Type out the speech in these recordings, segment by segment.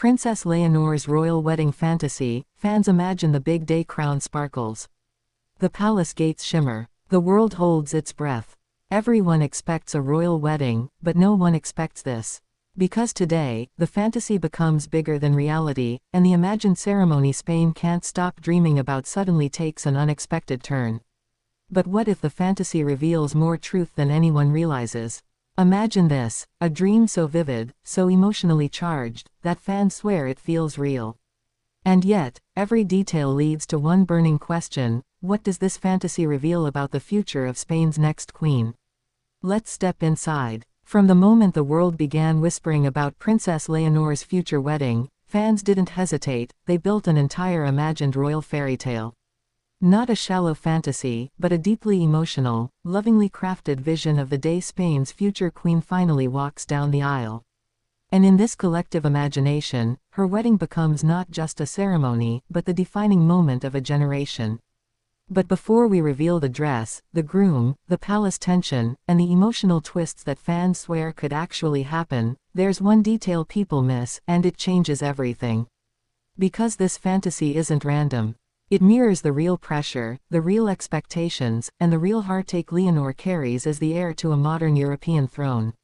Princess Leonor's royal wedding fantasy. Fans imagine the big day, crown sparkles. The palace gates shimmer. The world holds its breath. Everyone expects a royal wedding, but no one expects this. Because today, the fantasy becomes bigger than reality, and the imagined ceremony Spain can't stop dreaming about suddenly takes an unexpected turn. But what if the fantasy reveals more truth than anyone realizes? Imagine this, a dream so vivid, so emotionally charged, that fans swear it feels real. And yet, every detail leads to one burning question: what does this fantasy reveal about the future of Spain's next queen? Let's step inside. From the moment the world began whispering about Princess Leonor's future wedding, fans didn't hesitate. They built an entire imagined royal fairy tale. Not a shallow fantasy, but a deeply emotional, lovingly crafted vision of the day Spain's future queen finally walks down the aisle. And in this collective imagination, her wedding becomes not just a ceremony, but the defining moment of a generation. But before we reveal the dress, the groom, the palace tension, and the emotional twists that fans swear could actually happen, there's one detail people miss, and it changes everything. Because this fantasy isn't random. It mirrors the real pressure, the real expectations, and the real heartache Leonor carries as the heir to a modern European throne.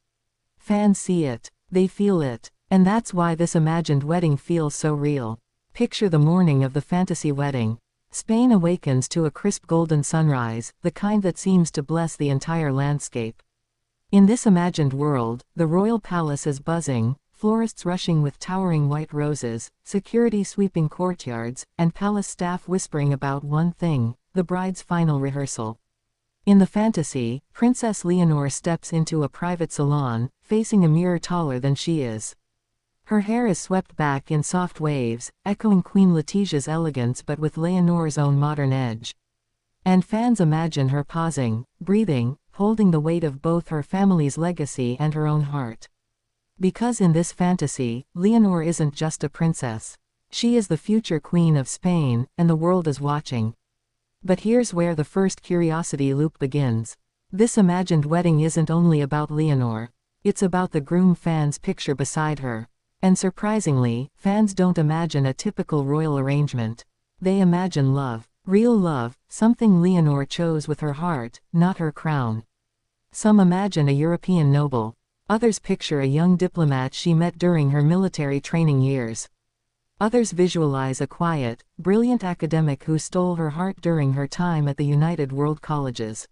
Fans see it, they feel it, and that's why this imagined wedding feels so real. Picture the morning of the fantasy wedding. Spain awakens to a crisp golden sunrise, the kind that seems to bless the entire landscape. In this imagined world, the royal palace is buzzing, florists rushing with towering white roses, security sweeping courtyards, and palace staff whispering about one thing: the bride's final rehearsal. In the fantasy, Princess Leonor steps into a private salon, facing a mirror taller than she is. Her hair is swept back in soft waves, echoing Queen Letitia's elegance but with Leonor's own modern edge. And fans imagine her pausing, breathing, holding the weight of both her family's legacy and her own heart. Because in this fantasy, Leonor isn't just a princess. She is the future queen of Spain, and the world is watching. But here's where the first curiosity loop begins. This imagined wedding isn't only about Leonor. It's about the groom fans picture beside her. And surprisingly, fans don't imagine a typical royal arrangement. They imagine love. Real love, something Leonor chose with her heart, not her crown. Some imagine a European noble. Others picture a young diplomat she met during her military training years. Others visualize a quiet, brilliant academic who stole her heart during her time at the United World Colleges.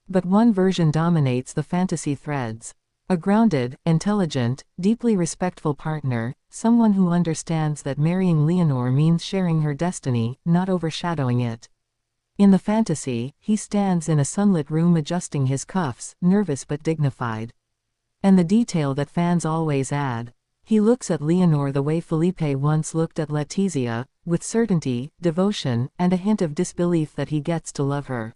But one version dominates the fantasy threads. A grounded, intelligent, deeply respectful partner, someone who understands that marrying Leonor means sharing her destiny, not overshadowing it. In the fantasy, he stands in a sunlit room adjusting his cuffs, nervous but dignified. And the detail that fans always add. He looks at Leonor the way Felipe once looked at Letizia, with certainty, devotion, and a hint of disbelief that he gets to love her.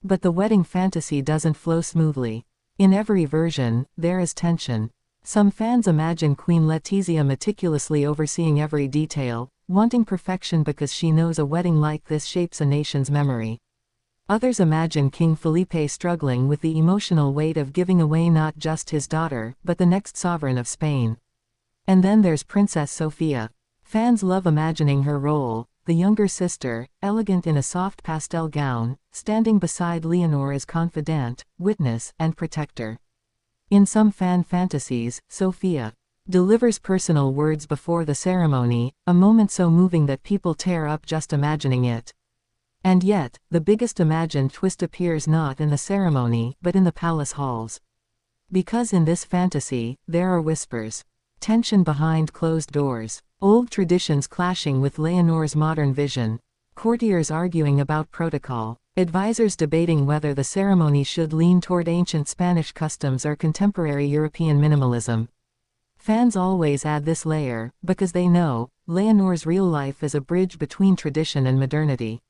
But the wedding fantasy doesn't flow smoothly. In every version, there is tension. Some fans imagine Queen Letizia meticulously overseeing every detail, wanting perfection because she knows a wedding like this shapes a nation's memory. Others imagine King Felipe struggling with the emotional weight of giving away not just his daughter, but the next sovereign of Spain. And then there's Princess Sofia. Fans love imagining her role, the younger sister, elegant in a soft pastel gown, standing beside Leonor as confidant, witness, and protector. In some fan fantasies, Sofia delivers personal words before the ceremony, a moment so moving that people tear up just imagining it. And yet, the biggest imagined twist appears not in the ceremony, but in the palace halls. Because in this fantasy, there are whispers. Tension behind closed doors. Old traditions clashing with Leonor's modern vision. Courtiers arguing about protocol. Advisors debating whether the ceremony should lean toward ancient Spanish customs or contemporary European minimalism. Fans always add this layer, because they know, Leonor's real life is a bridge between tradition and modernity.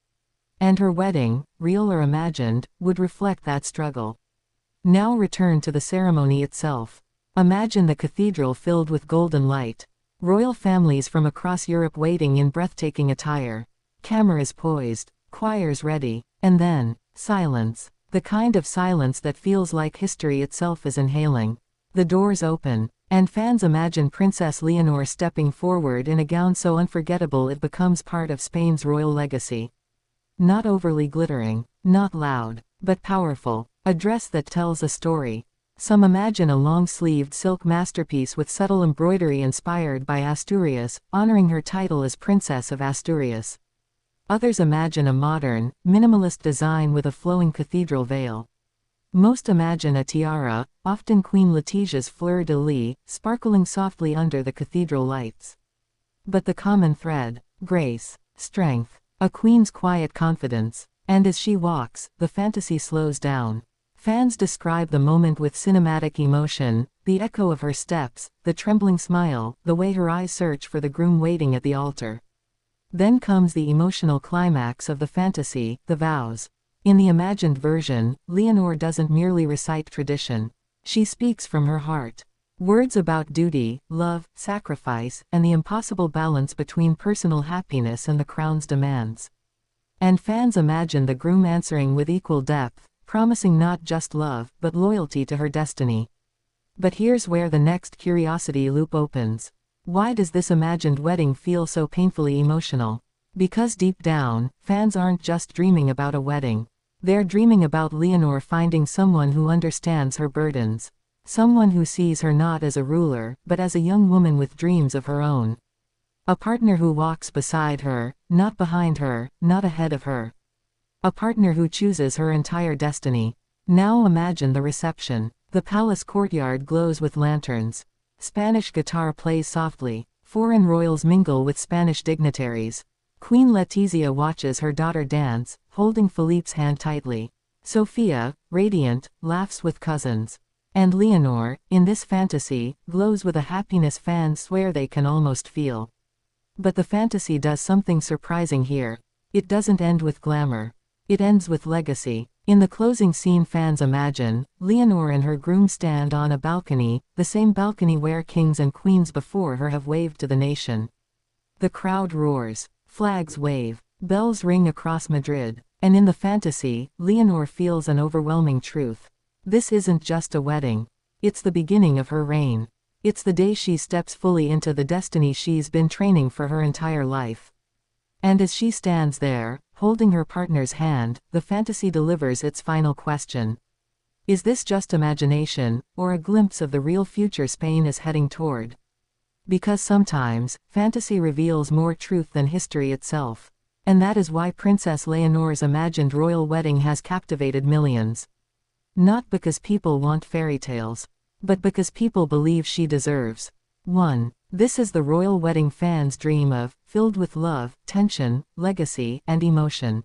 And her wedding, real or imagined, would reflect that struggle. Now return to the ceremony itself. Imagine the cathedral filled with golden light. Royal families from across Europe waiting in breathtaking attire. Cameras poised, choirs ready, and then, silence. The kind of silence that feels like history itself is inhaling. The doors open, And fans imagine Princess Leonor stepping forward in a gown so unforgettable it becomes part of Spain's royal legacy. Not overly glittering, not loud, but powerful, a dress that tells a story. Some imagine a long-sleeved silk masterpiece with subtle embroidery inspired by Asturias, honoring her title as Princess of Asturias. Others imagine a modern, minimalist design with a flowing cathedral veil. Most imagine a tiara, often Queen Letitia's fleur-de-lis, sparkling softly under the cathedral lights. But the common thread: grace, strength, a queen's quiet confidence. And as she walks, the fantasy slows down. Fans describe the moment with cinematic emotion, the echo of her steps, the trembling smile, the way her eyes search for the groom waiting at the altar. Then comes the emotional climax of the fantasy, the vows. In the imagined version, Leonor doesn't merely recite tradition. She speaks from her heart. Words about duty, love, sacrifice, and the impossible balance between personal happiness and the crown's demands. And fans imagine the groom answering with equal depth, promising not just love, but loyalty to her destiny. But here's where the next curiosity loop opens. Why does this imagined wedding feel so painfully emotional? Because deep down, fans aren't just dreaming about a wedding. They're dreaming about Leonor finding someone who understands her burdens. Someone who sees her not as a ruler, but as a young woman with dreams of her own. A partner who walks beside her, not behind her, not ahead of her. A partner who chooses her entire destiny. Now imagine the reception. The palace courtyard glows with lanterns. Spanish guitar plays softly. Foreign royals mingle with Spanish dignitaries. Queen Letizia watches her daughter dance, holding Philippe's hand tightly. Sophia, radiant, laughs with cousins. And Leonor, in this fantasy, glows with a happiness fans swear they can almost feel. But the fantasy does something surprising here. It doesn't end with glamour. It ends with legacy. In the closing scene, fans imagine Leonor and her groom stand on a balcony, the same balcony where kings and queens before her have waved to the nation. The crowd roars. Flags wave, bells ring across Madrid, and in the fantasy, Leonor feels an overwhelming truth. This isn't just a wedding. It's the beginning of her reign. It's the day she steps fully into the destiny she's been training for her entire life. And as she stands there, holding her partner's hand, the fantasy delivers its final question. Is this just imagination, or a glimpse of the real future Spain is heading toward? Because sometimes, fantasy reveals more truth than history itself. And that is why Princess Leonor's imagined royal wedding has captivated millions. Not because people want fairy tales, but because people believe she deserves. 1. This is the royal wedding fans dream of, filled with love, tension, legacy, and emotion.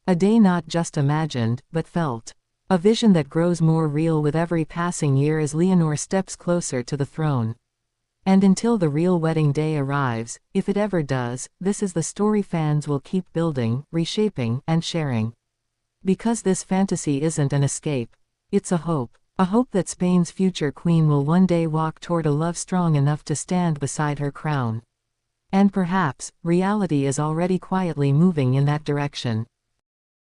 A day not just imagined, but felt. A vision that grows more real with every passing year as Leonor steps closer to the throne. And until the real wedding day arrives, if it ever does, this is the story fans will keep building, reshaping, and sharing. Because this fantasy isn't an escape. It's a hope. A hope that Spain's future queen will one day walk toward a love strong enough to stand beside her crown. And perhaps, reality is already quietly moving in that direction.